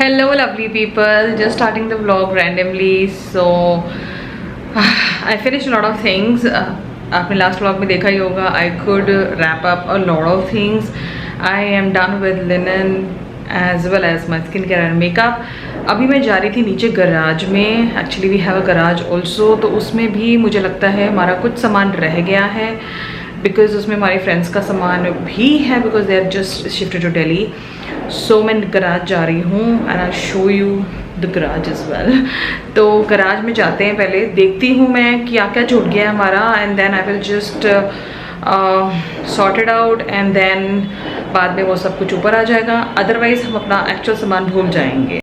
Hello lovely people, just starting the vlog randomly. So I finished a lot of things. आपने last vlog में देखा ही होगा. I could wrap up a lot of things. I am done with linen as well as my skincare and makeup. अभी मैं जा रही थी नीचे गराज में. Actually we have a garage also. तो उसमें भी मुझे लगता है हमारा कुछ सामान रह गया है बिकॉज उसमें हमारे फ्रेंड्स का सामान भी है because they are just shifted to Delhi. So मैं गराज जा रही हूँ and I show you the garage is well. तो गराज में जाते हैं, पहले देखती हूँ मैं क्या क्या छूट गया है हमारा and then I will just sort it out and then बाद में वो सब कुछ ऊपर आ जाएगा. अदरवाइज़ हम अपना एक्चुअल सामान भूल जाएंगे.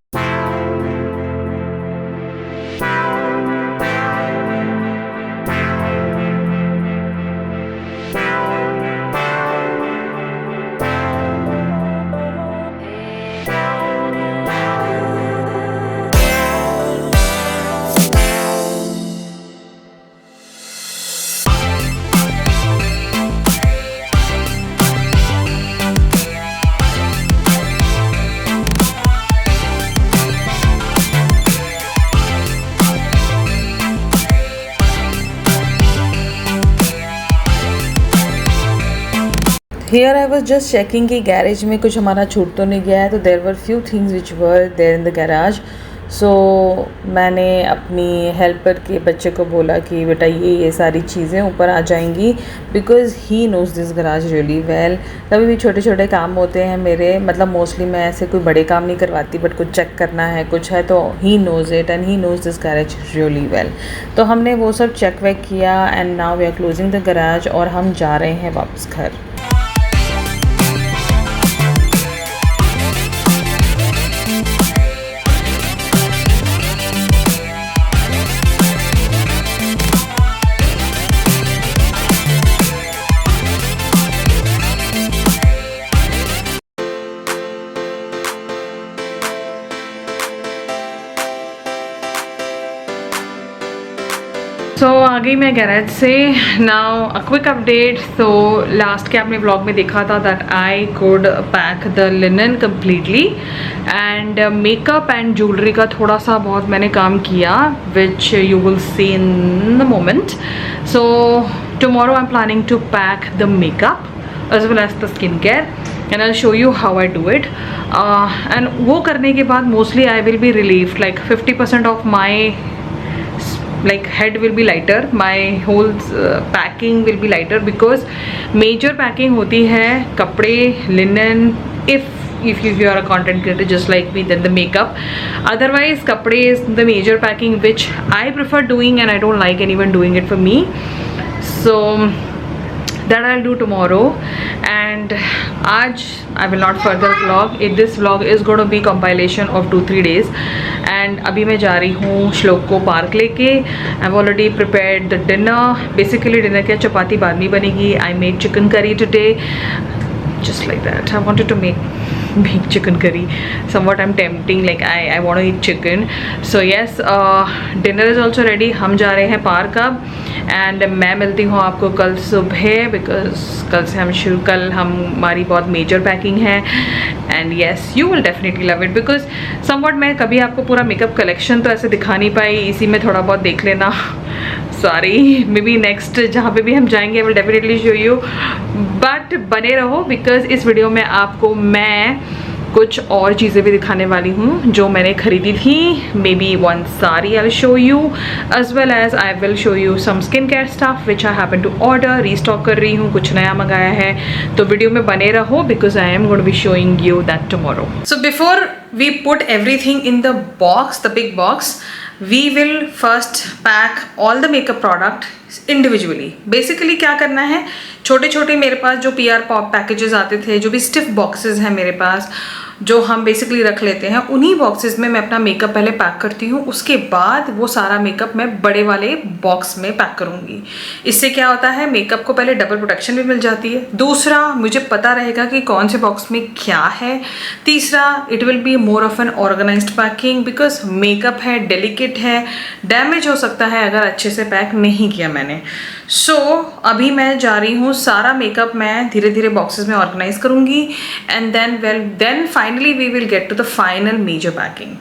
Here I was just checking कि गैरेज में कुछ हमारा छूट तो नहीं गया है. तो there were few things which were there in the garage. So मैंने अपनी हेल्पर के बच्चे को बोला कि बेटा ये सारी चीज़ें ऊपर आ जाएंगी because he knows this garage really well. कभी भी छोटे छोटे काम होते हैं मेरे, मतलब मोस्टली मैं ऐसे कोई बड़े काम नहीं करवाती बट कुछ चेक करना है कुछ है तो he knows it and he knows this garage really well. तो हमने वो सब चेक वेक किया and now we are closing the garage और हम जा रहे हैं वापस घर. सो आ गई मैं गैरेज से. Now a quick update. तो लास्ट के आपने व्लॉग में देखा था that I could pack the linen completely and makeup and jewellery का थोड़ा सा बहुत मैंने काम किया which you will see in the moment. So tomorrow I am planning to pack the makeup as well as the skin care and I'll show you how I do it. And वो करने के बाद mostly I will be relieved, like 50% of my head will be lighter, my whole packing will be lighter because major packing होती है कपड़े, linen, if you are a content creator just like me, then the makeup. Otherwise kapde is the major packing which I prefer doing and I don't like anyone doing it for me. So that I'll do tomorrow. And आज I will not further vlog. This vlog is going to be compilation of 2-3 days. And अभी मैं जा रही हूँ श्लोक को park लेके. I've already prepared the dinner. Basically dinner क्या चपाती बाद में बनेगी. I made chicken curry today. Just like that. I wanted to make chicken curry. Somewhat I'm tempting, like I want to eat chicken. So yes, dinner is also ready. हम जा रहे हैं park अब and मैं मिलती हूँ आपको कल सुबह बिकॉज कल हमारी बहुत मेजर पैकिंग है. And yes you will definitely love it because somewhat मैं कभी आपको पूरा मेकअप कलेक्शन तो ऐसे दिखा नहीं पाई, इसी में थोड़ा बहुत देख लेना. सॉरी, मे बी नेक्स्ट जहाँ पे भी हम जाएंगे I will definitely show you. But बने रहो बिकॉज इस वीडियो में आपको मैं कुछ और चीज़ें भी दिखाने वाली हूँ जो मैंने खरीदी थी. Maybe one sari I will show you as well as I will show you some skin care stuff which I happen to order. Restock कर रही हूँ, कुछ नया मंगाया है. तो वीडियो में बने रहो because I am going to be showing you that tomorrow. So before we put everything in the box, the big box, we will first pack all the makeup product individually. Basically क्या करना है, छोटे छोटे मेरे पास जो PR pop packages आते थे, जो भी स्टिफ बॉक्सेस हैं मेरे पास जो हम बेसिकली रख लेते हैं, उन्हीं बॉक्सेस में मैं अपना मेकअप पहले पैक करती हूँ. उसके बाद वो सारा मेकअप मैं बड़े वाले बॉक्स में पैक करूँगी. इससे क्या होता है, मेकअप को पहले डबल प्रोटेक्शन भी मिल जाती है. दूसरा, मुझे पता रहेगा कि कौन से बॉक्स में क्या है. तीसरा, it will be more of an organized packing because makeup है, डेलिकेट है, डैमेज हो सकता है अगर अच्छे से पैक नहीं किया मैंने. सो अभी मैं जा रही हूँ, सारा मेकअप मैं धीरे धीरे बॉक्सेस में ऑर्गेनाइज करूँगी and then finally we will get to the final major packing.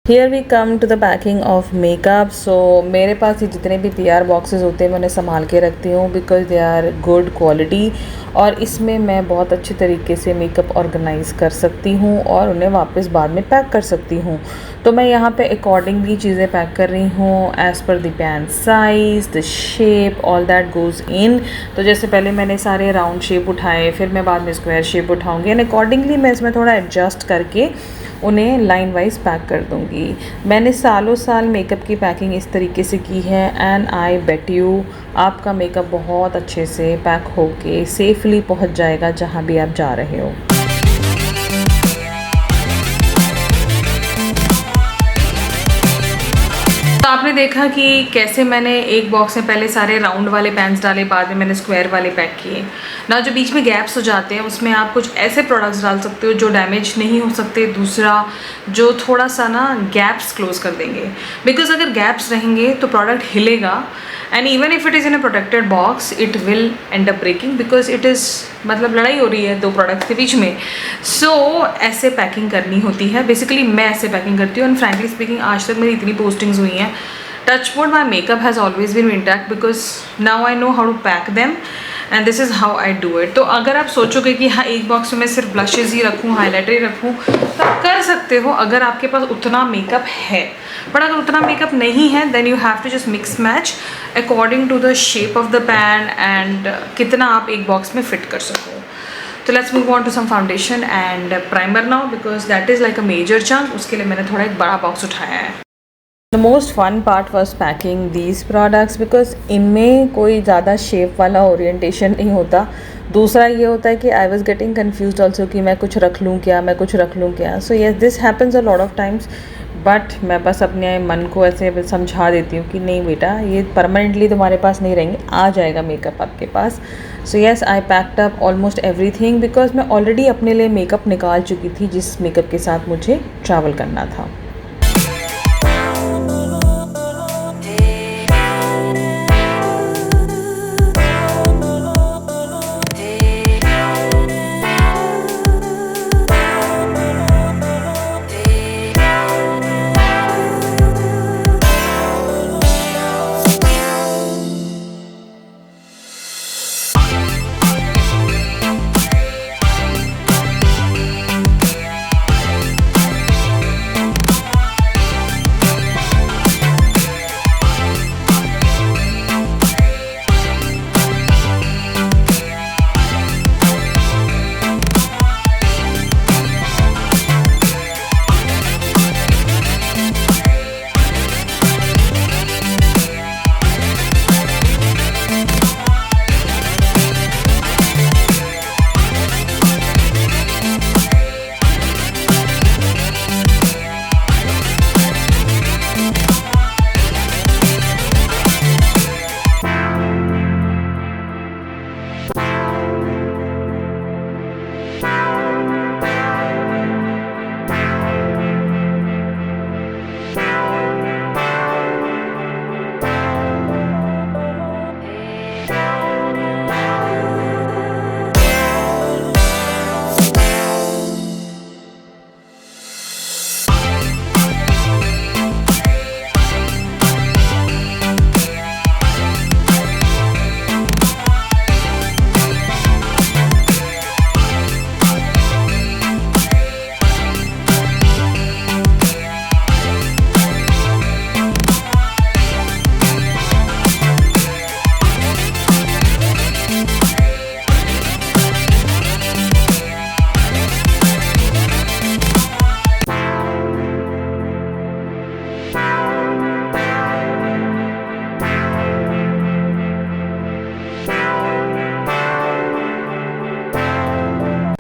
Here we come to the packing of makeup. So मेरे पास ये जितने भी PR बॉक्सेस होते हैं मैं उन्हें संभाल के रखती हूँ because they are good quality, और इसमें मैं बहुत अच्छे तरीके से मेकअप ऑर्गेनाइज़ कर सकती हूँ और उन्हें वापस बाद में पैक कर सकती हूँ. तो मैं यहाँ पे अकॉर्डिंगली चीज़ें पैक कर रही हूँ as per the pant size, the shape, all that goes in. तो जैसे पहले मैंने सारे राउंड शेप उठाए, फिर मैं बाद में स्क्वायर शेप उठाऊँगी एंड अकॉर्डिंगली मैं इसमें थोड़ा एडजस्ट करके उन्हें लाइन वाइज पैक कर दूँगी. मैंने सालों साल मेकअप की पैकिंग इस तरीके से की है एंड आई बेट यू आपका मेकअप बहुत अच्छे से पैक होके सेफली पहुंच जाएगा जहां भी आप जा रहे हो. तो आपने देखा कि कैसे मैंने एक बॉक्स में पहले सारे राउंड वाले पैंट्स डाले, बाद में मैंने स्क्वायर वाले पैक किए ना. जो बीच में गैप्स हो जाते हैं उसमें आप कुछ ऐसे प्रोडक्ट्स डाल सकते हो जो डैमेज नहीं हो सकते. दूसरा जो थोड़ा सा ना गैप्स क्लोज कर देंगे, बिकॉज अगर गैप्स रहेंगे तो प्रोडक्ट हिलेगा and even if it is in a protected box it will end up breaking because it is मतलब लड़ाई हो रही है दो प्रोडक्ट्स के बीच में. सो ऐसे पैकिंग करनी होती है. बेसिकली मैं ऐसे पैकिंग करती हूँ एंड फ्रैंकली स्पीकिंग आज तक मेरी इतनी पोस्टिंग्स हुई हैं. Touch wood my makeup has always been intact because now I know how to pack them and this is how I do it. तो अगर आप सोचोगे कि हाँ एक बॉक्स में मैं सिर्फ ब्लशेज़ ही रखूँ, हाईलाइटर ही रखूँ, तो आप कर सकते हो अगर आपके पास उतना मेकअप है. बट अगर उतना मेकअप नहीं है then you have to just mix match according to the shape of the pan and कितना आप एक बॉक्स में फिट कर सको. तो let's move on to some foundation and primer now because that is like a major chunk. उसके लिए मैंने थोड़ा एक बड़ा बॉक्स उठाया है. The most fun part was packing these products because इनमें कोई ज़्यादा शेप वाला ओरिएंटेशन नहीं होता. दूसरा ये होता है कि I was getting confuse also कि मैं कुछ रख लूँ क्या, मैं कुछ रख लूँ क्या. So yes this happens a lot of times, but मैं बस अपने मन को ऐसे समझा देती हूँ कि नहीं बेटा ये परमानेंटली तुम्हारे पास नहीं रहेंगे, आ जाएगा मेकअप आपके पास. So yes I packed up almost everything because मैं ऑलरेडी अपने लिए मेकअप निकाल चुकी थी जिस मेकअप के साथ मुझे ट्रैवल करना था.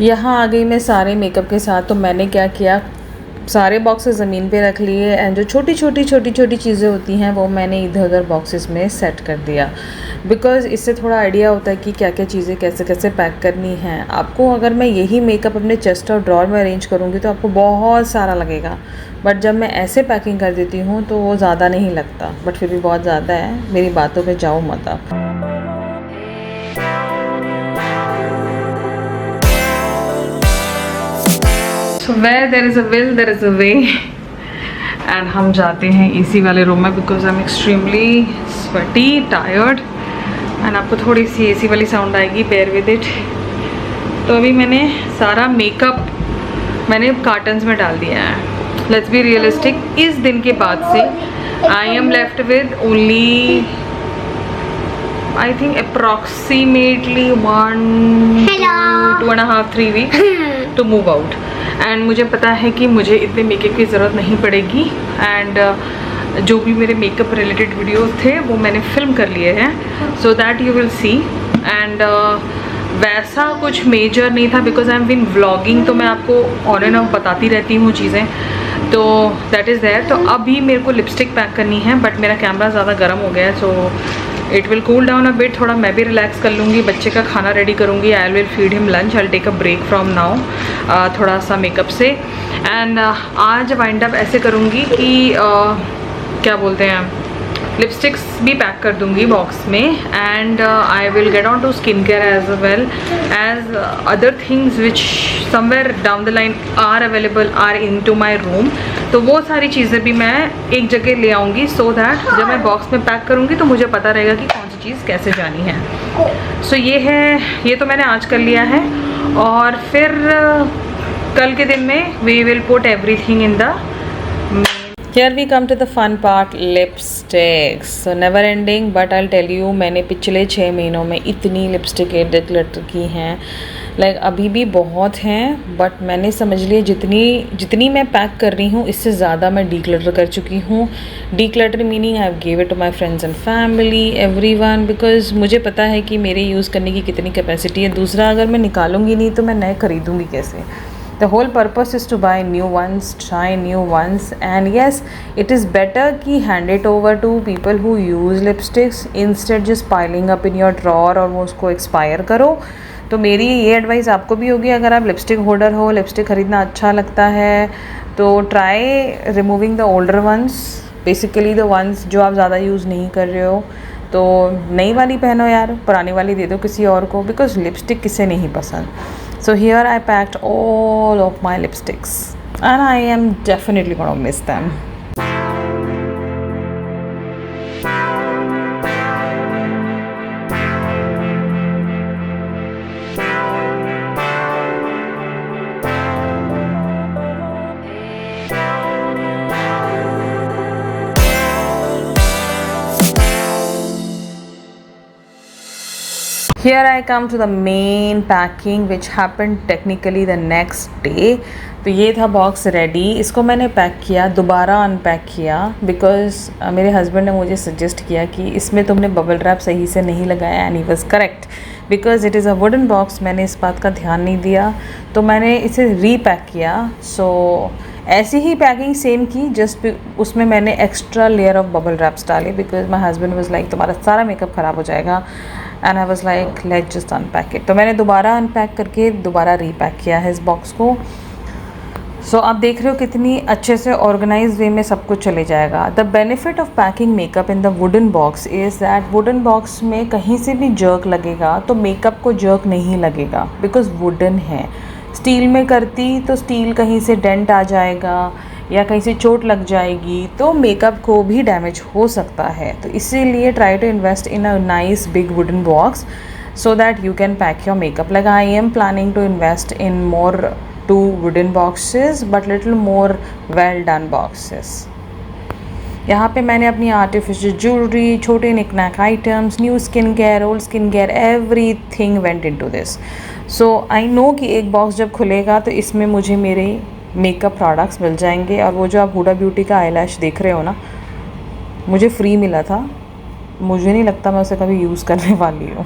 यहाँ आ गई मैं सारे मेकअप के साथ. तो मैंने क्या किया सारे बॉक्सेस ज़मीन पे रख लिए एंड जो छोटी छोटी चीज़ें होती हैं वो मैंने इधर उधर बॉक्सेस में सेट कर दिया, बिकॉज़ इससे थोड़ा आइडिया होता है कि क्या क्या चीज़ें कैसे कैसे पैक करनी है आपको। अगर मैं यही मेकअप अपने चेस्ट और ड्रॉर में अरेंज करूँगी तो आपको बहुत सारा लगेगा, बट जब मैं ऐसे पैकिंग कर देती हूँ तो वो ज़्यादा नहीं लगता, बट फिर भी बहुत ज़्यादा है। मेरी बातों पर जाओ मत आप। Where there is a will, there is a way. And हम जाते हैं एसी वाले रूम में because I am extremely sweaty tired and आपको थोड़ी सी एसी वाली साउंड आएगी, बेयर विद इट। तो अभी मैंने सारा मेकअप मैंने कार्टन्स में डाल दिया है। लेट्स बी रियलिस्टिक, इस दिन के बाद से I am left with only I think approximately 2.5-3 weeks to move out. And मुझे पता है कि मुझे इतने मेकअप की ज़रूरत नहीं पड़ेगी एंड जो भी मेरे मेकअप रिलेटेड वीडियोस थे वो मैंने फिल्म कर लिए हैं, so that you will see. And वैसा कुछ मेजर नहीं था because I am been vlogging, तो मैं आपको ऑन एंड ऑफ बताती रहती हूँ चीज़ें, तो दैट इज़ देयर। तो अभी मेरे को लिपस्टिक पैक करनी है, बट मेरा कैमरा ज़्यादा गर्म हो गया है, so it will cool down a bit. थोड़ा मैं भी रिलैक्स कर लूँगी, बच्चे का खाना रेडी करूँगी, I will feed him lunch, I will take a break from now थोड़ा सा मेकअप से। एंड आज वाइंड अप ऐसे करूँगी कि क्या बोलते हैं, लिपस्टिक्स भी पैक कर दूँगी बॉक्स में and I will get on to skin care as well as other things which somewhere down the line are available are into my room. तो वो सारी चीज़ें भी मैं एक जगह ले आऊँगी सो दैट जब मैं बॉक्स में पैक करूँगी तो मुझे पता रहेगा कि कौन सी चीज़ कैसे जानी है। सो ये है, ये तो मैंने आज कर लिया है और फिर कल के दिन में we will put everything in the. Here we come to the fun part, lipsticks. So never ending, but I'll tell you, मैंने पिछले 6 महीनों में इतनी लिपस्टिक डिक्लटर की हैं, लाइक अभी भी बहुत हैं, बट मैंने समझ लिया जितनी मैं पैक कर रही हूँ इससे ज़्यादा मैं डिक्लटर कर चुकी हूँ। Declutter meaning I have give it to my friends and family everyone, because मुझे पता है कि मेरे यूज़ करने की कितनी कैपेसिटी है। दूसरा, अगर मैं निकालूंगी नहीं तो मैं नए खरीदूँगी कैसे। The whole purpose is to buy new ones, try new ones, and yes, it is better कि hand it over to people who use lipsticks instead just piling up in your drawer और वो उसको expire करो। तो मेरी ये advice आपको भी होगी, अगर आप लिपस्टिक होल्डर हो, लिपस्टिक ख़रीदना अच्छा लगता है तो try removing the older ones, basically the ones जो आप ज़्यादा यूज़ नहीं कर रहे हो। तो नई वाली पहनो यार, पुरानी वाली दे दो किसी और को, बिकॉज लिपस्टिक किसे नहीं पसंद। So here I packed all of my lipsticks and I am definitely gonna miss them. Here I come to the main packing which happened technically the next day. तो ये था बॉक्स रेडी, इसको मैंने pack किया, दोबारा unpack किया because मेरे husband ने मुझे सजेस्ट किया कि इसमें तुमने बबल रैप सही से नहीं लगाया, and he was correct because it is a wooden box. मैंने इस बात का ध्यान नहीं दिया तो मैंने इसे रीपैक किया। सो ऐसी ही पैकिंग सेम की, जस्ट उसमें मैंने extra layer of bubble wraps डाले because my husband was like तुम्हारा सारा मेकअप ख़राब हो जाएगा, and I was like let's just unpack it. तो मैंने दोबारा अनपैक करके दोबारा रीपैक किया है इस बॉक्स को। सो आप देख रहे हो कितनी अच्छे से ऑर्गेनाइज वे में सब कुछ चले जाएगा। The benefit of packing makeup in the wooden box is that wooden box में कहीं से भी जर्क लगेगा तो मेकअप को जर्क नहीं लगेगा बिकॉज वुडन है। स्टील में करती तो स्टील कहीं से डेंट आ जाएगा या कहीं से चोट लग जाएगी तो मेकअप को भी डैमेज हो सकता है। तो इसीलिए try to invest in a nice big wooden box so that you can pack your makeup. Like I am planning to invest in more 2 wooden boxes but little more well done boxes. यहाँ पे मैंने अपनी artificial jewellery, छोटे knickknack items, new skin care, old skin care, everything went into this. So I know कि एक box जब खुलेगा तो इसमें मुझे मेरे मेकअप प्रोडक्ट्स मिल जाएंगे। और वो जो आप हुडा ब्यूटी का आईलैश देख रहे हो ना, मुझे फ्री मिला था, मुझे नहीं लगता मैं उसे कभी यूज़ करने वाली हूँ।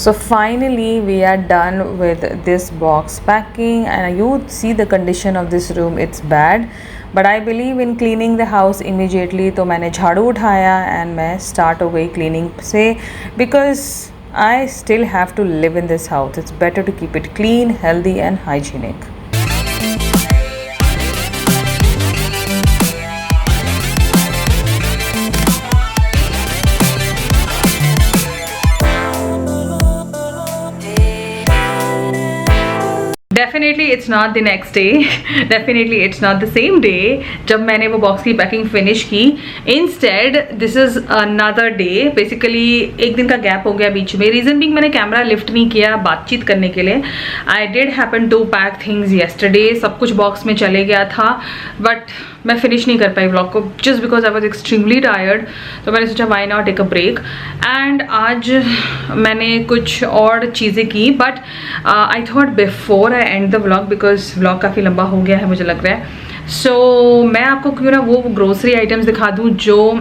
So finally we are done with this box packing, and you see the condition of this room, it's bad, but I believe in cleaning the house immediately. तो मैंने झाड़ू उठाया and मैं start हो गई cleaning से, because I still have to live in this house. It's better to keep it clean, healthy and hygienic. Definitely it's not the next day, definitely it's not the same day जब मैंने वो box की packing finish की. Instead this is another day. Basically एक दिन का gap हो गया बीच में. रीज़न बिंग मैंने कैमरा लिफ्ट नहीं किया बातचीत करने के लिए. I did happen to pack things yesterday. सब कुछ बॉक्स में चले गया था, बट मैं फिनिश नहीं कर पाई व्लॉग को just because I was extremely tired. तो मैंने सोचा why not take a break. And आज मैंने कुछ और चीज़ें की, but I thought before I end the vlog, because vlog काफ़ी लंबा हो गया है मुझे लग रहा है. सो मैं आपको क्यों ना वो ग्रोसरी आइटम्स दिखा दूँ जो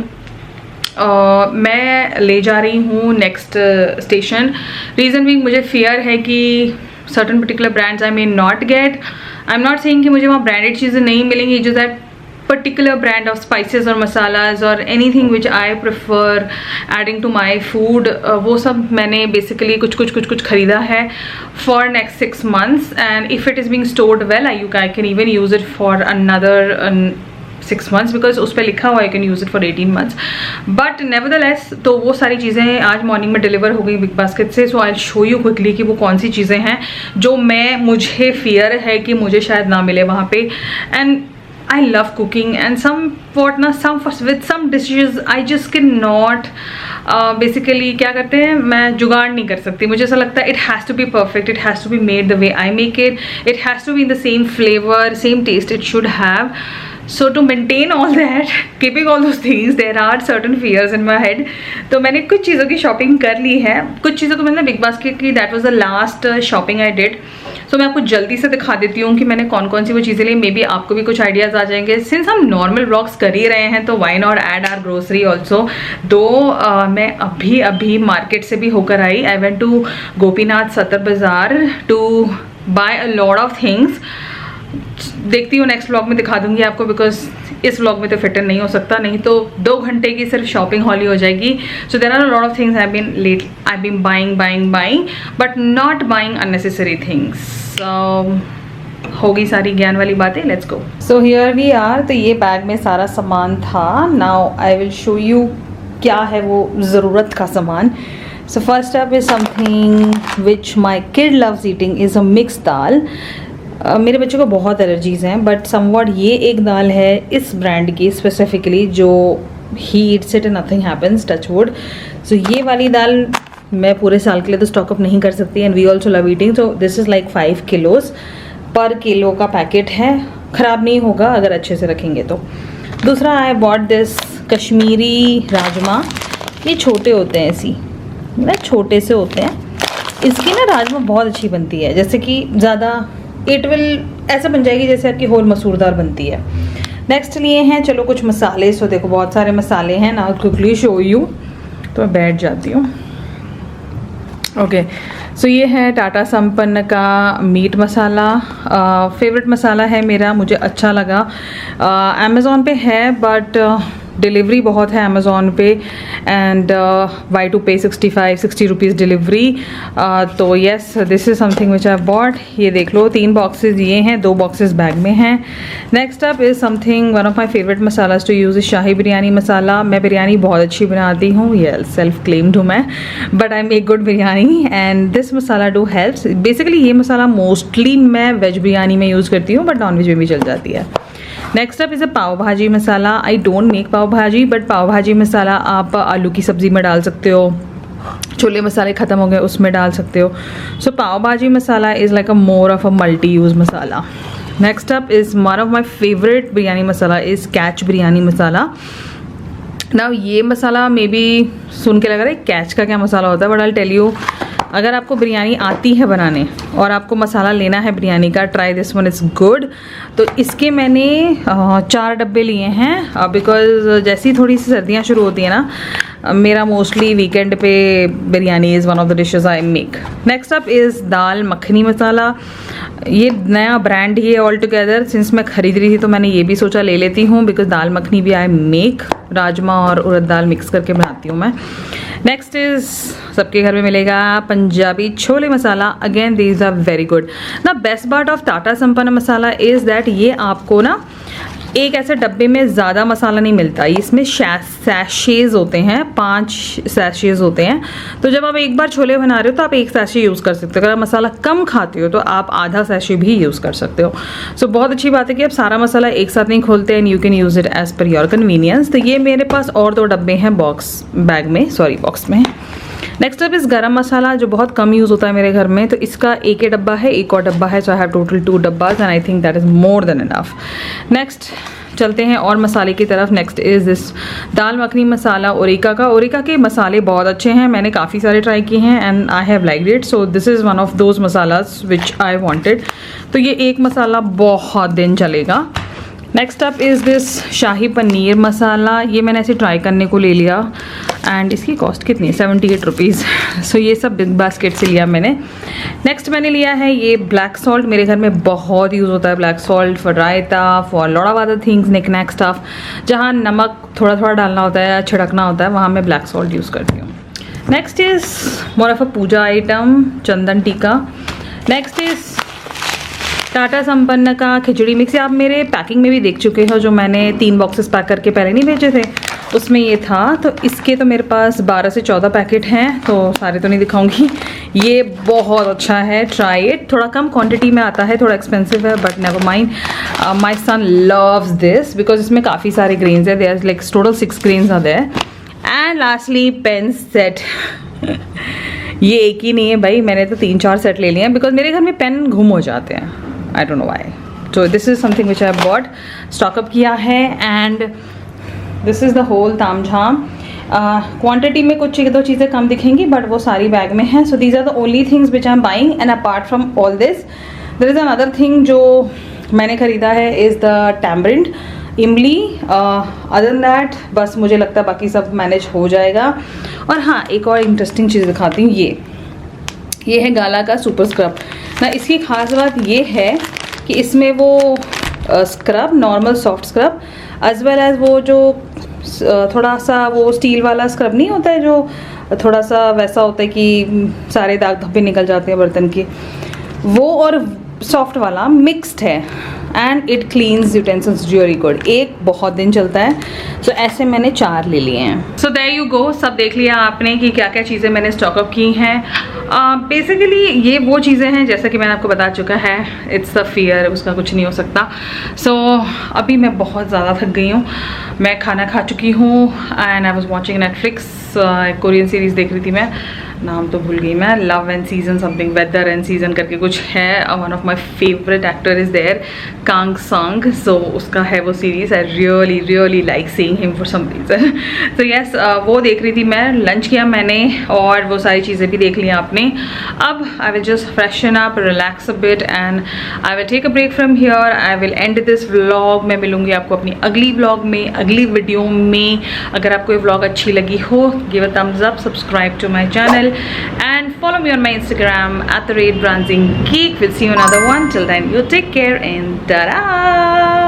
मैं ले जा रही हूँ नेक्स्ट स्टेशन. रीज़न भी मुझे फियर है कि certain particular brands I may not gate. I am not saying कि मुझे वहाँ ब्रांडेड चीज़ें नहीं मिलेंगी, जो that particular brand of spices or masalas or anything which I prefer adding to my food, वो सब मैंने basically कुछ खरीदा है for next 6 months, and if it is being stored well I can even use it for another 6 months because उस पर लिखा हुआ I can use it for 18 months. But nevertheless तो वो सारी चीज़ें आज मॉर्निंग में डिलीवर हो गई बिग बास्केट से. सो आई शो यू क्विकली कि वो कौन सी चीज़ें हैं जो मुझे फियर है कि मुझे शायद ना मिले वहाँ पे. And I love cooking and with some dishes I just cannot basically क्या करते हैं, मैं जुगाड़ नहीं कर सकती. मुझे ऐसा लगता है it has to be perfect, it has to be made the way I make it has to be in the same flavor, same taste it should have. So to maintain all that, keeping all those things, there are certain fears in my head. तो मैंने कुछ चीज़ों की shopping कर ली है. कुछ चीज़ों को मैंने बिग बास्केट की, that was the last shopping I did. So मैं आपको जल्दी से दिखा देती हूँ कि मैंने कौन कौन सी वो चीज़ें ली. मे बी आपको भी कुछ आइडियाज़ आ जाएंगे. सिंस हम नॉर्मल व्लॉग्स कर ही रहे हैं तो why not add our grocery also. Though मैं अभी मार्केट से भी होकर आई. I went to Gopinath Sadar Bazaar to buy a lot of things. देखती हूँ नेक्स्ट व्लॉग में दिखा दूंगी आपको, बिकॉज इस व्लॉग में तो फिट नहीं हो सकता, नहीं तो 2 घंटे की सिर्फ शॉपिंग हॉली हो जाएगी. So there are a lot of things I been buying but not buying unnecessary things. होगी सारी ज्ञान वाली बातें. Let's go. So here we are. तो ये बैग में सारा सामान था. Now I will show you क्या है वो ज़रूरत का सामान. So first up is something which my kid loves eating, is a mix dal. मेरे बच्चों को बहुत एलर्जीज़ हैं, बट समवॉट ये एक दाल है इस ब्रांड की स्पेसिफिकली जो he eats it and nothing happens, touch wood. So ये वाली दाल मैं पूरे साल के लिए तो स्टॉक अप नहीं कर सकती, and we also love eating. So this is like 5 kilos पर किलो का पैकेट है. ख़राब नहीं होगा अगर अच्छे से रखेंगे तो. दूसरा I bought this Kashmiri rajma. ये छोटे होते हैं, ऐसी ना छोटे से होते हैं. इसकी ना राजमा बहुत अच्छी बनती है, जैसे कि ज़्यादा इट विल ऐसा बन जाएगी जैसे आपकी होल मसूर दाल बनती है. नेक्स्ट लिए हैं चलो कुछ मसाले. सो देखो बहुत सारे मसाले हैं ना, क्विकली शो यू. तो मैं बैठ जाती हूँ. ओके. सो ये है टाटा संपन्न का मीट मसाला. फेवरेट मसाला है मेरा, मुझे अच्छा लगा. अमेज़ॉन पे है बट डिलीवरी बहुत है अमेज़ॉन पे, एंड वाई टू पे 60 रुपीज़ डिलीवरी. तो yes this is something which I bot. ये देख लो 3 बॉक्सेस ये हैं, 2 बॉक्सेस बैग में हैं. Next up is something one of my favourite masalas to use, shahi biryani masala. मैं बिरयानी बहुत अच्छी बनाती हूँ, ये सेल्फ क्लेम्ड हूँ मैं, but I make good biryani and this masala do helps. Basically ये मसाला मोस्टली मैं वेज बिरयानी में यूज़ करती हूँ, बट नॉन वेज में भी चल जाती है. Next up is a pav bhaji masala. I don't make पाव भाजी, बट पाव भाजी मसाला आप आलू की सब्ज़ी में डाल सकते हो, छोले मसाले ख़त्म हो गए उसमें डाल सकते हो. So pav bhaji masala is like a more of a multi use masala. Next up is one of my favourite biryani masala is Catch biryani masala. Now ये मसाला मे बी सुन के लग रहा है कैच का क्या मसाला होता है, बट आई टेल यू अगर आपको बिरयानी आती है बनाने और आपको मसाला लेना है बिरयानी का, try this one, is good. तो इसके मैंने 4 डब्बे लिए हैं बिकॉज जैसी थोड़ी सी सर्दियाँ शुरू होती हैं ना, मेरा मोस्टली वीकेंड पे biryani is one of the dishes I make. Next up is dal makhani masala. ये नया ब्रांड ही है ऑल टुगेदर। सिंस मैं खरीद रही थी तो मैंने ये भी सोचा ले लेती हूँ बिकॉज दाल मखनी भी आई मेक, राजमा और उड़द दाल मिक्स करके बनाती हूँ मैं। नेक्स्ट इज़ सबके घर में मिलेगा Punjabi chole masala. Again these are very good. The best part of Tata Sampann masala is that ये आपको ना एक ऐसे डब्बे में ज़्यादा मसाला नहीं मिलता, इसमें सैशेज़ होते हैं, 5 सैशेज़ होते हैं। तो जब आप एक बार छोले बना रहे हो तो आप एक सैशे यूज़ कर सकते हो। अगर आप मसाला कम खाते हो तो आप आधा सैशे भी यूज़ कर सकते हो। सो बहुत अच्छी बात है कि आप सारा मसाला एक साथ नहीं खोलते and you can use it as per your convenience. तो ये मेरे पास और 2 डब्बे हैं बॉक्स में। नेक्स्ट अप इज़ गरम मसाला, जो बहुत कम यूज़ होता है मेरे घर में। तो इसका एक ही डब्बा है, एक और डब्बा है, सो आई हैव टोटल 2 डब्बाज and I think that is more than enough. Next चलते हैं और मसाले की तरफ। Next is this dal makhani masala Orika का। ओरिका के मसाले बहुत अच्छे हैं, मैंने काफ़ी सारे ट्राई किए हैं and I have liked it. So this is one of those masalas which I wanted. तो ये एक मसाला बहुत दिन चलेगा। नेक्स्ट अप इज़ दिस शाही पनीर मसाला। ये मैंने ऐसे ट्राई करने को ले लिया एंड इसकी कॉस्ट कितनी है, 78 रुपीज़। सो ये सब बिग बास्केट से लिया मैंने। नेक्स्ट मैंने लिया है ये ब्लैक सॉल्ट। मेरे घर में बहुत यूज़ होता है black salt for raita, for lot of other things, knick knack stuff. जहाँ नमक थोड़ा थोड़ा डालना होता है या छिड़कना होता है वहाँ मैं ब्लैक सॉल्ट यूज़ करती हूँ। Next is more of a puja item, chandan tika. Next is Tata संपन्न का खिचड़ी मिक्स। आप मेरे पैकिंग में भी देख चुके हो, जो मैंने 3 बॉक्सेस पैक करके पहले नहीं भेजे थे, उसमें ये था। तो इसके तो मेरे पास 12 से 14 पैकेट हैं, तो सारे तो नहीं दिखाऊंगी। ये बहुत अच्छा है, ट्राई इट। थोड़ा कम क्वांटिटी में आता है, थोड़ा एक्सपेंसिव है, but never mind. My son loves this because इसमें काफ़ी सारे ग्रेन्स है, there like total 6 grains are there. And lastly pen set. ये एक ही नहीं है भाई, मैंने तो 3-4 सेट ले लिए हैं बिकॉज मेरे घर में पेन गुम हो जाते हैं, I don't know why. So this is something which I bought, stock up किया है and this is the whole ताम झाम। क्वांटिटी में कुछ 1-2 चीज़ें कम दिखेंगी बट वो सारी बैग में हैं। So these are the only things which I am buying and apart from all this there is another thing जो मैंने ख़रीदा है, is the tamarind imli. Other than that बस मुझे लगता है बाकी सब मैनेज हो जाएगा। और हाँ, एक और इंटरेस्टिंग चीज़ दिखाती हूँ। ये है गाला का सुपर स्क्रब ना। इसकी खास बात ये है कि इसमें वो scrub, normal soft scrub, as well as वो जो थोड़ा सा वो स्टील वाला स्क्रब नहीं होता है जो थोड़ा सा वैसा होता है कि सारे दाग धब्बे निकल जाते हैं बर्तन की, वो और सॉफ्ट वाला मिक्स्ड है and it cleans utensils really good. एक बहुत दिन चलता है। सो ऐसे मैंने 4 ले लिए हैं। सो देयर यू गो, सब देख लिया आपने कि क्या क्या चीज़ें मैंने स्टॉकअप की हैं। बेसिकली ये वो चीज़ें हैं जैसा कि मैंने आपको बता चुका है, इट्स द फियर, उसका कुछ नहीं हो सकता। सो अभी मैं बहुत ज़्यादा थक गई हूँ। मैं खाना खा चुकी हूँ and I was watching Netflix, Korean series देख रही थी मैं, नाम तो भूल गई मैं, love and season something, weather and season करके कुछ है। One of my favourite actor is there, Kang Song. So उसका है वो series, I really like seeing him for some reason. तो यस, वो देख रही थी मैं। लंच किया मैंने और वो सारी चीज़ें भी देख ली आपने। अब I will just freshen up, relax a bit and I will take a break from here. I will end this vlog. मैं मिलूंगी आपको अपनी अगली व्लॉग में, अगली वीडियो में। अगर आपको ये व्लॉग अच्छी लगी हो, give a thumbs up, subscribe to my channel and follow me on my Instagram @BranzingGeek. We'll see you another one. Till then, you take care and ta-da!